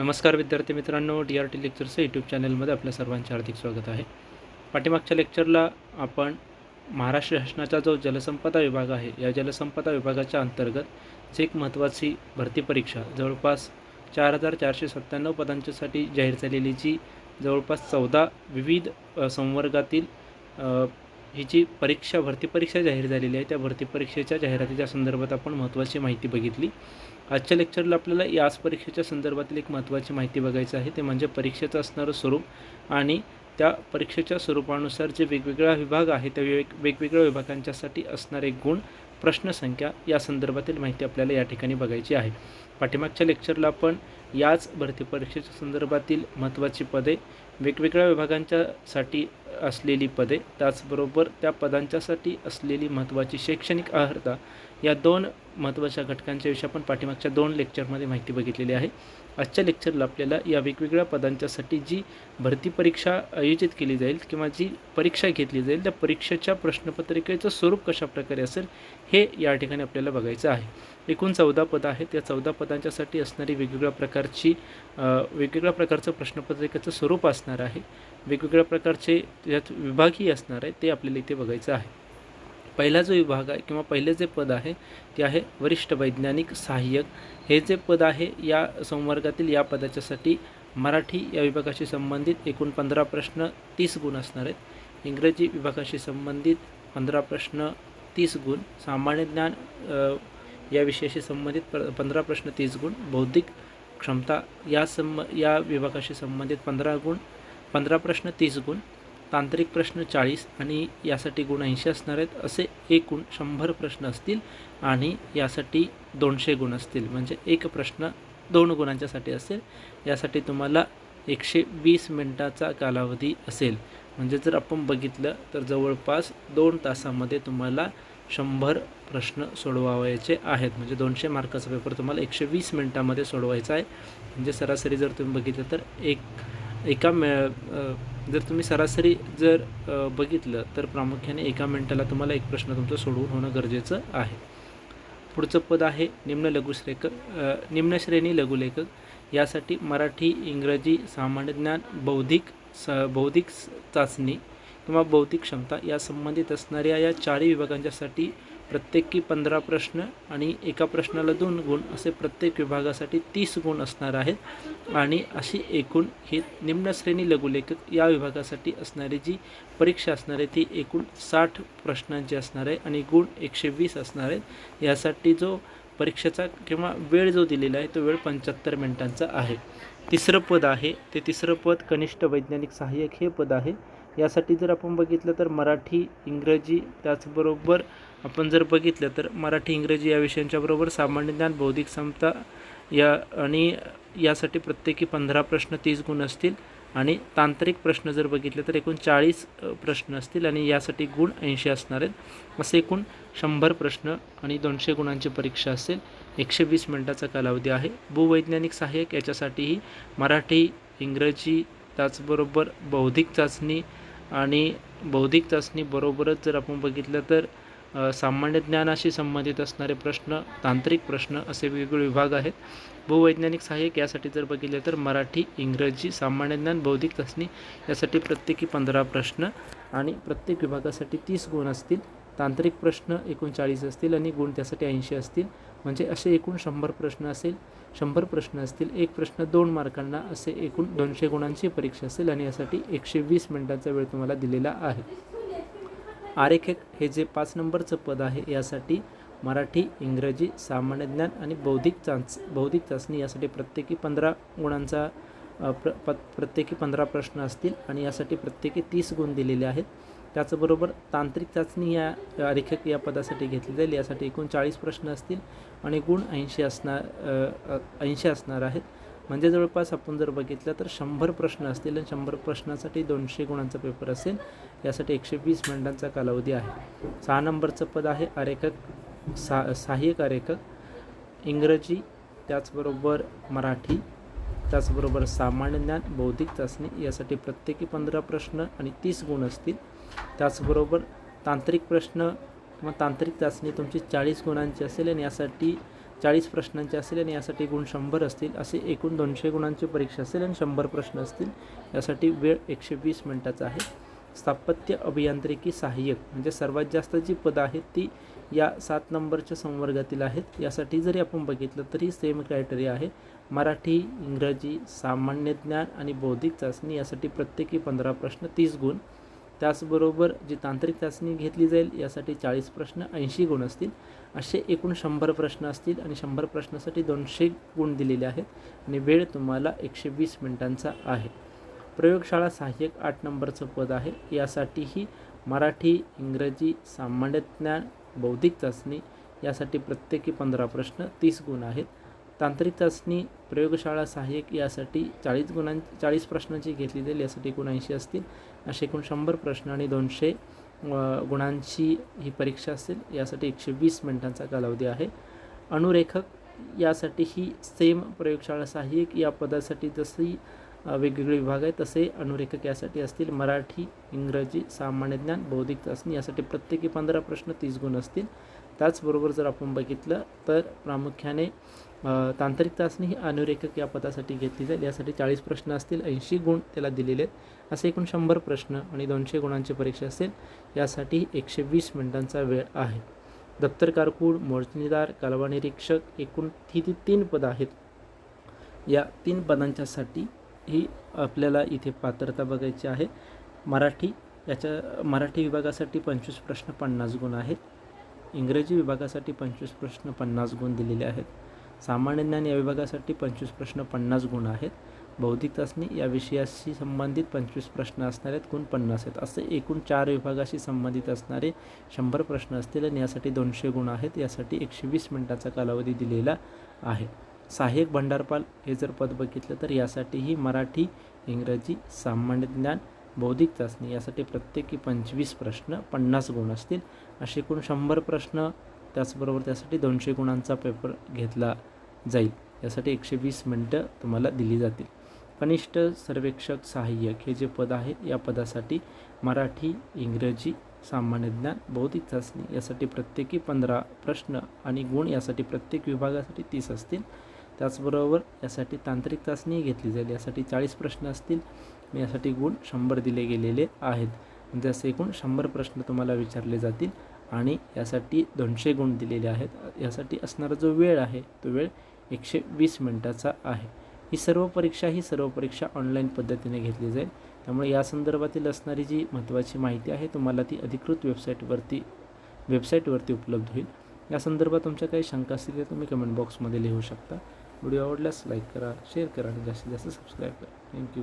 नमस्कार विद्यार्थी मित्रांनो, DRT लेक्चर्सच्या यूट्यूब चॅनलमध्ये आपल्या सर्वांचे हार्दिक स्वागत आहे. पाठीमागच्या लेक्चरला आपण महाराष्ट्र शासनाचा जो जलसंपदा विभाग आहे, या जलसंपदा विभागाच्या अंतर्गत जे एक महत्त्वाची भरती परीक्षा जवळपास 4497 पदांच्यासाठी जाहीर झालेली, जी जवळपास 14 विविध संवर्गातील ही जी भरती परीक्षा जाहीर झालेली आहे, त्या भरती परीक्षेच्या जाहिरातीच्या संदर्भात आपण महत्त्वाची माहिती बघितली. आजच्या लेक्चरला आपल्याला याच परीक्षेच्या संदर्भातील एक महत्त्वाची माहिती बघायची आहे, ते म्हणजे परीक्षेचं असणारं स्वरूप आणि त्या परीक्षेच्या स्वरूपानुसार जे वेगवेगळा विभाग आहे, त्या वेगवेगळ्या विभागांच्यासाठी असणारे गुण, प्रश्नसंख्या या संदर्भातील माहिती आपल्याला या ठिकाणी बघायची आहे. पाठीमागच्या लेक्चरला आपण याच भरती परीक्षेच्या संदर्भातील महत्त्वाची पदे, वेगवेगळ्या विभागांच्यासाठी असलेली पदे, त्याचबरोबर त्या पदांच्यासाठी असलेली महत्त्वाची शैक्षणिक अर्हता, या दोन महत्त्वाच्या घटकांच्या विषयी आपण पाठीमागच्या 2 लेक्चरमध्ये माहिती बघितलेली आहे. आजच्या लेक्चरला आपल्याला या वेगवेगळ्या पदांच्यासाठी जी भरती परीक्षा आयोजित केली जाईल किंवा जी परीक्षा घेतली जाईल, त्या परीक्षेच्या प्रश्नपत्रिकेचं स्वरूप कशाप्रकारे असेल हे या ठिकाणी आपल्याला बघायचं आहे. एकूण 14 पदं आहेत. त्या 14 पदांच्यासाठी असणारी वेगवेगळ्या प्रकारचं प्रश्नपत्रिकेचं स्वरूप असणार आहे. वेगवेगळ्या प्रकारचे यात विभागही असणार आहे, ते आपल्याला इथे बघायचं आहे. पहिला जो विभाग आहे किंवा पहिले जे पद आहे ते आहे वरिष्ठ वैज्ञानिक सहाय्यक. हे जे पद आहे या संवर्गातील या पदाच्यासाठी मराठी या विभागाशी संबंधित एकूण 15 प्रश्न 30 गुण असणार आहेत. इंग्रजी विभागाशी संबंधित 15 प्रश्न 30 गुण, सामान्य ज्ञान या विषयाशी संबंधित 15 प्रश्न 30 गुण, बौद्धिक क्षमता या विभागाशी संबंधित 15 प्रश्न 30 गुण, तांत्रिक प्रश्न 40 आणि यासाठी गुण 80 असणार आहेत. असे एकूण 100 प्रश्न असतील आणि यासाठी 200 गुण असतील. म्हणजे एक प्रश्न 2 गुणांच्यासाठी असेल. यासाठी तुम्हाला 120 मिनिटाचा कालावधी असेल. म्हणजे जर आपण बघितलं तर जवळपास 2 तासामध्ये तुम्हाला 100 प्रश्न सोडवायचे आहेत. म्हणजे 200 मार्काचा पेपर तुम्हाला 120 मिनिटामध्ये सोडवायचा आहे. म्हणजे सरासरी जर तुम्ही बघितलं तर जर तुम्ही सरासरी बघितलं तर प्रामुख्याने 1 मिनिटाला तुम्हाला एक प्रश्न तुमचं सोडवून होणं गरजेचं आहे. पुढचं पद आहे निम्न श्रेणी लघुलेखक. यासाठी मराठी, इंग्रजी, सामान्य ज्ञान, बौद्धिक चाचणी किंवा बौद्धिक क्षमता या संबंधित असणाऱ्या या 4 विभागांच्यासाठी प्रत्येकी 15 प्रश्न आणि एका प्रश्नाला 2 गुण असे प्रत्येक विभागासाठी 30 गुण असणार आहेत. आणि अशी एकूण ही निम्न श्रेणी लघुलेखक या विभागासाठी असणारी जी परीक्षा असणार आहे ती एकूण 60 प्रश्नांची असणार आहे आणि गुण 120 असणार आहेत. यासाठी जो परीक्षेचा किंवा वेळ जो दिलेला आहे तो वेळ 75 मिनिटांचा आहे. तिसरं पद आहे ते तिसरं पद कनिष्ठ वैज्ञानिक सहाय्यक हे पद आहे. यासाठी जर आपण बघितलं तर मराठी, इंग्रजी, त्याचबरोबर आपण जर बघितलं तर मराठी, इंग्रजी या विषयांच्याबरोबर सामान्य ज्ञान, बौद्धिक क्षमता आणि यासाठी प्रत्येकी 15 प्रश्न 30 गुण असतील. आणि तांत्रिक प्रश्न जर बघितले तर एकूण 40 प्रश्न असतील आणि यासाठी गुण 80 असणार आहेत. असे एकूण 100 प्रश्न आणि 200 गुणांची परीक्षा असेल. 120 मिनिटाचा कालावधी आहे. भूवैज्ञानिक सहाय्यक याच्यासाठीही मराठी, इंग्रजी, त्याचबरोबर बौद्धिक चाचणी आणि बौद्धिक चाचणीबरोबरच जर आपण बघितलं तर सामान्य ज्ञानाशी संबंधित असणारे प्रश्न, तांत्रिक प्रश्न असे वेगवेगळे विभाग आहेत. भूवैज्ञानिक सहाय्यक यासाठी जर बघितलं तर मराठी, इंग्रजी, सामान्य ज्ञान, बौद्धिक चाचणी यासाठी प्रत्येकी 15 प्रश्न आणि प्रत्येक विभागासाठी 30 गुण असतील. तांत्रिक प्रश्न एकूण 40 असतील आणि गुण त्यासाठी 80 असतील. म्हणजे असे एकूण 100 प्रश्न असतील. एक प्रश्न 2 मार्कांना असे एकूण 200 गुणांची परीक्षा असेल आणि यासाठी 120 मिनिटांचा वेळ तुम्हाला दिलेला आहे. आरेखक हे जे 5 नंबरचं पद आहे यासाठी मराठी, इंग्रजी, सामान्य ज्ञान आणि बौद्धिक चाचणी यासाठी प्रत्येकी 15 गुणांचा प्रत्येकी 15 प्रश्न असतील आणि यासाठी प्रत्येकी 30 गुण दिलेले आहेत. त्याचबरोबर तांत्रिक चाचणी या आरेखक या पदासाठी घेतली जाईल. यासाठी एकूण 40 प्रश्न असतील आणि गुण 80 असणार आहेत. म्हणजे जवळपास आपण जर बघितलं तर 100 प्रश्न असतील आणि 100 प्रश्नासाठी 200 गुणांचा पेपर असेल. यासाठी 120 मिनिटांचा कालावधी आहे. 6 नंबरचं पद आहे आरेखक सहाय्यक आरेखक. इंग्रजी, त्याचबरोबर मराठी, त्याचबरोबर सामान्य ज्ञान, बौद्धिक चाचणी यासाठी प्रत्येकी 15 प्रश्न आणि 30 गुण असतील. त्याचबरोबर तांत्रिक प्रश्न किंवा तांत्रिक चाचणी तुमची 40 गुणांची असेल आणि यासाठी 40 प्रश्नांची असेल आणि यासाठी गुण 100 असतील. असे एकूण 200 गुणांची परीक्षा असेल आणि 100 प्रश्न असतील. यासाठी वेळ 120 मिनिटाचा आहे. स्थापत्य अभियांत्रिकी सहाय्यक म्हणजे सर्वात जास्त जी पदं आहेत ती या 7 नंबरच्या संवर्गातील आहेत. यासाठी जरी आपण बघितलं तरी सेम क्रायटेरिया आहे. मराठी, इंग्रजी, सामान्य ज्ञान आणि बौद्धिक चाचणी यासाठी प्रत्येकी 15 प्रश्न 30 गुण. त्याचबरोबर जी तांत्रिक चाचणी घेतली जाईल यासाठी 40 प्रश्न 80 गुण असतील. असे एकूण 100 प्रश्न असतील आणि 100 प्रश्नासाठी 200 गुण दिलेले आहेत आणि वेळ तुम्हाला 120 मिनिटांचा आहे. प्रयोगशाळा सहाय्यक 8 नंबरचं पद आहे. यासाठीही मराठी, इंग्रजी, सामान्य ज्ञान, बौद्धिक चाचणी यासाठी प्रत्येकी 15 प्रश्न 30 गुण आहेत. तांत्रिक चाचणी प्रयोगशाळा सहाय्यक यासाठी 40 प्रश्नांची घेतली जाईल. यासाठी एकूण 80 असतील. असे एकूण 100 प्रश्न आणि 200 गुणांची ही परीक्षा असेल. यासाठी 120 मिनिटांचा कालावधी आहे. अनुरेखक यासाठी ही सेम प्रयोगशाळा सहाय्यक या पदासाठी जशी वेगवेगळे विभाग आहेत तसे अनुरेखक यासाठी असतील. मराठी, इंग्रजी, सामान्य ज्ञान, बौद्धिक चाचणी यासाठी प्रत्येकी 15 प्रश्न 30 गुण असतील. त्याचबरोबर जर आपण बघितलं तर प्रामुख्याने तांत्रिक चाचणी ही अनुरेखक या पदासाठी घेतली जाईल. यासाठी 40 प्रश्न असतील. 80 गुण त्याला दिलेले आहेत. असे एकूण 100 प्रश्न आणि 200 गुणांची परीक्षा असेल. यासाठी 120 मिनिटांचा वेळ आहे. दप्तर कारकूड, मोजणीदार, कालवा निरीक्षक एकूण ही 3 पदं आहेत. या 3 पदांच्यासाठी ही आपल्याला इथे पात्रता बघायची आहे. मराठी विभागासाठी 25 प्रश्न 50 गुण आहेत. इंग्रजी विभागासाठी 25 प्रश्न 50 गुण दिलेले आहेत. सामान्य ज्ञान या विभागासाठी 25 प्रश्न 50 गुण आहेत. बौद्धिक चाचणी या विषयाशी संबंधित 25 प्रश्न असणार आहेत, गुण 50 आहेत. असे एकूण 4 विभागाशी संबंधित असणारे 100 प्रश्न असतील आणि यासाठी 200 गुण आहेत. यासाठी 120 मिनिटाचा कालावधी दिलेला आहे. सहाय्यक भंडारपाल हे जर पद बघितलं तर यासाठीही मराठी, इंग्रजी, सामान्य ज्ञान, बौद्धिक चाचणी यासाठी प्रत्येकी 25 प्रश्न 50 गुण असतील. असे एकूण 100 प्रश्न त्याचबरोबर त्यासाठी 200 गुणांचा पेपर घेतला जाईल. यासाठी 120 मिनिटं तुम्हाला दिली जातील. कनिष्ठ सर्वेक्षक सहाय्यक हे जे पद आहे या पदासाठी मराठी, इंग्रजी, सामान्य ज्ञान, बौद्धिक चाचणी यासाठी प्रत्येकी 15 प्रश्न आणि गुण यासाठी प्रत्येक विभागासाठी 30 असतील. त्याचबरोबर यासाठी तांत्रिक चाचणी घेतली जाईल. यासाठी 40 प्रश्न असतील. यासाठी गुण 100 दिले गेलेले आहेत. म्हणजे असे एकूण 100 प्रश्न तुम्हाला विचारले जातील आणि यासाठी 200 गुण दिलेले आहेत. यासाठी असणारा जो वेळ आहे तो वेळ 120 मिनिटाचा आहे. ही सर्व परीक्षा ऑनलाईन पद्धतीने घेतली जाईल. त्यामुळे या संदर्भातील असणारी जी महत्त्वाची माहिती आहे तुम्हाला ती अधिकृत वेबसाईटवरती उपलब्ध होईल. या संदर्भात तुमच्या काही शंका असतील तर तुम्ही कमेंट बॉक्समध्ये लिहू शकता. व्हिडिओ आवडल्यास लाईक करा, शेअर करा आणि जास्तीत जास्त सबस्क्राईब करा. थँक्यू.